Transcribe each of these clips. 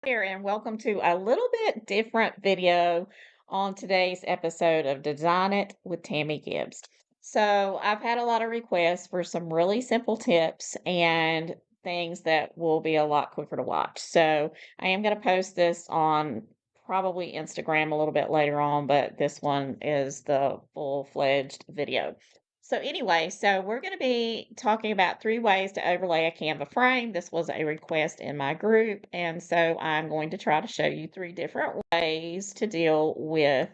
Here and welcome to a little bit different video on today's episode of Design It with Tammy Gibbs. So, I've had a lot of requests for some really simple tips and things that will be a lot quicker to watch. So, I am going to post this on probably Instagram a little bit later on, but this one is the full-fledged video. So anyway, we're going to be talking about 3 ways to overlay a Canva frame. This was a request in my group, and so I'm going to try to show you 3 different ways to deal with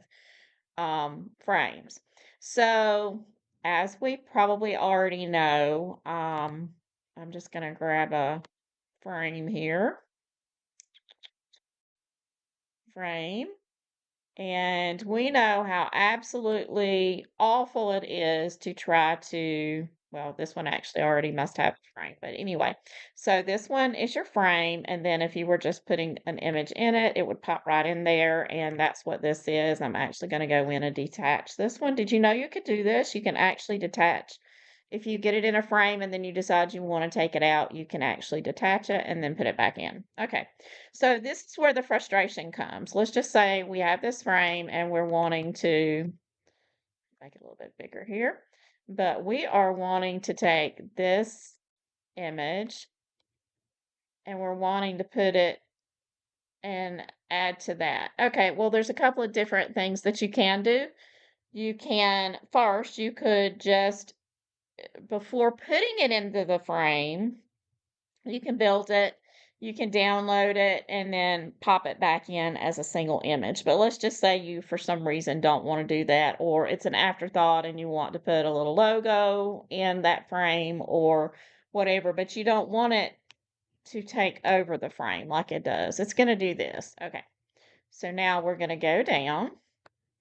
frames. So as we probably already know, I'm just going to grab a frame here, frame. And we know how absolutely awful it is to try to, well, this one actually already must have a frame, but anyway. So this one is your frame, and then if you were just putting an image in it, it would pop right in there, and that's what this is. I'm actually going to go in and detach this one. Did you know you could do this? You can actually detach. If you get it in a frame and then you decide you want to take it out, you can actually detach it and then put it back in. Okay. So this is where the frustration comes. Let's just say we have this frame and we're wanting to make it a little bit bigger here, but we are wanting to take this image and we're wanting to put it and add to that. Okay, well, there's a couple of different things that you can do. You can, first, you could just, before putting it into the frame, you can build it, you can download it, and then pop it back in as a single image. But let's just say you, for some reason, don't want to do that, or it's an afterthought and you want to put a little logo in that frame or whatever, but you don't want it to take over the frame like it does. It's going to do this. Okay. So now we're going to go down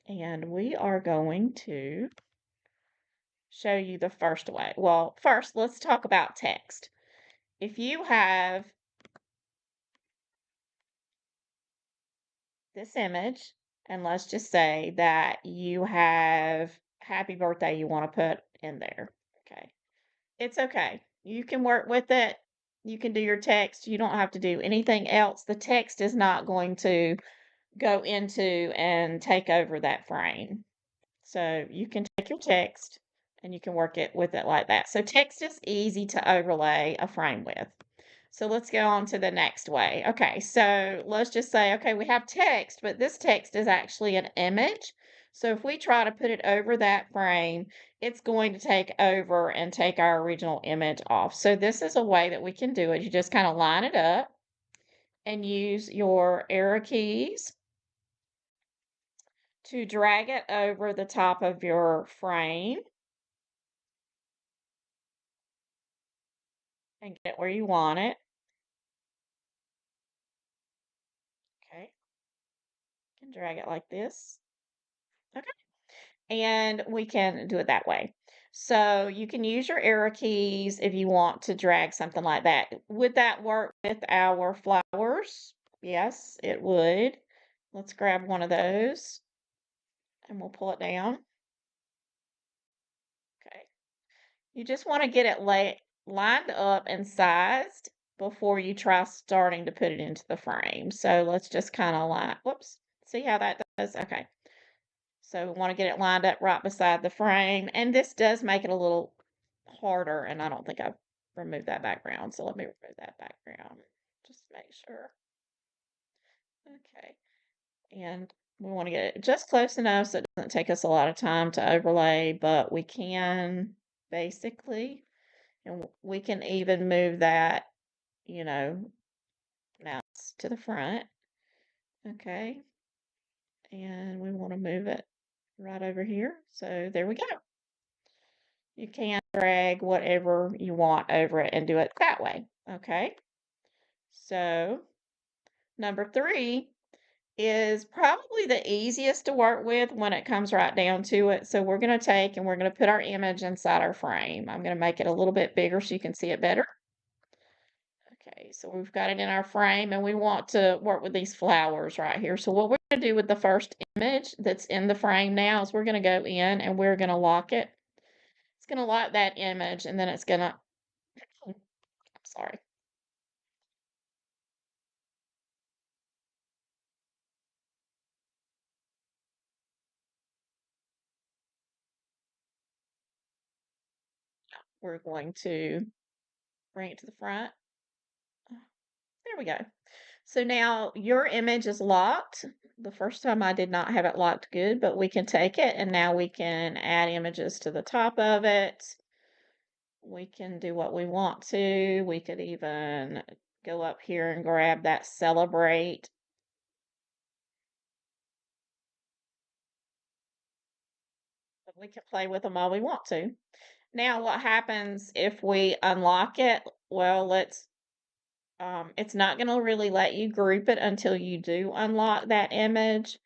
and we are going to show you the first way. Well, first, let's talk about text. If you have this image, and let's just say that you have happy birthday you want to put in there. Okay. It's okay. You can work with it. You can do your text. You don't have to do anything else. The text is not going to go into and take over that frame. So you can take your text and you can work it with it like that. So text is easy to overlay a frame with. So let's go on to the next way. Okay, so let's just say, okay, we have text, but this text is actually an image. So if we try to put it over that frame, it's going to take over and take our original image off. So this is a way that we can do it. You just kind of line it up and use your arrow keys to drag it over the top of your frame and get it where you want it. Okay, you can drag it like this. Okay. And we can do it that way. So you can use your arrow keys if you want to drag something like that. Would that work with our flowers? Yes, it would. Let's grab one of those and we'll pull it down. Okay. You just want to get it lined up and sized before you try starting to put it into the frame. So let's just kind of line, whoops, see how that does? Okay. So we want to get it lined up right beside the frame. And this does make it a little harder. And I don't think I've removed that background. So let me remove that background. Just make sure. Okay. And we want to get it just close enough so it doesn't take us a lot of time to overlay, but we can basically, and we can even move that, you know, now it's to the front. Okay. And we want to move it right over here. So there we go. You can drag whatever you want over it and do it that way. Okay. So number 3 is probably the easiest to work with when it comes right down to it. So we're going to take and we're going to put our image inside our frame. I'm going to make it a little bit bigger so you can see it better. Okay, so we've got it in our frame and we want to work with these flowers right here. So what we're going to do with the first image that's in the frame now is we're going to go in and we're going to lock it. It's going to lock that image and then it's going to, I'm sorry. we're going to bring it to the front. There we go. So now your image is locked. The first time I did not have it locked good, but we can take it and now we can add images to the top of it. We can do what we want to. We could even go up here and grab that celebrate. We can play with them all we want to. Now, what happens if we unlock it? Well, it's not going to really let you group it until you do unlock that image.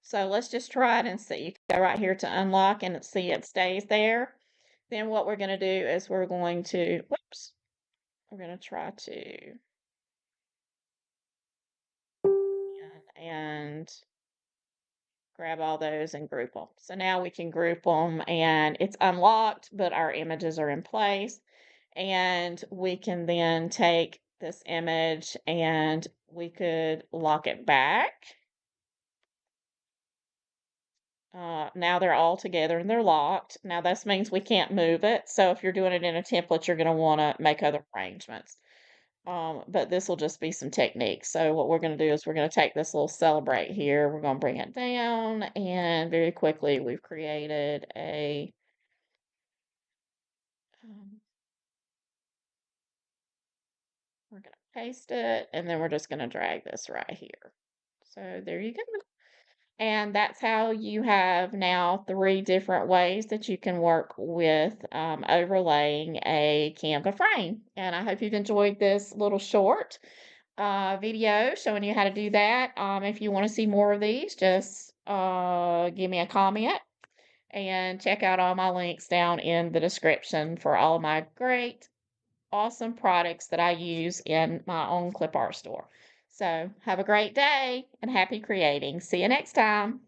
So let's just try it and see. You can go right here to unlock and see it stays there. Then what we're going to do is we're going to, whoops, we're going to try to, and grab all those and group them. So now we can group them and it's unlocked, but our images are in place. And we can then take this image and we could lock it back. Now they're all together and they're locked. Now this means we can't move it. So if you're doing it in a template, you're going to want to make other arrangements. But this will just be some techniques. So what we're going to do is we're going to take this little celebrate here. We're going to bring it down and very quickly we've created a um, we're going to paste it and then we're just going to drag this right here. So there you go. And that's how you have now 3 different ways that you can work with overlaying a Canva frame. And I hope you've enjoyed this little short video showing you how to do that. If you want to see more of these, just give me a comment and check out all my links down in the description for all of my great, awesome products that I use in my own clip art store. So have a great day and happy creating. See you next time.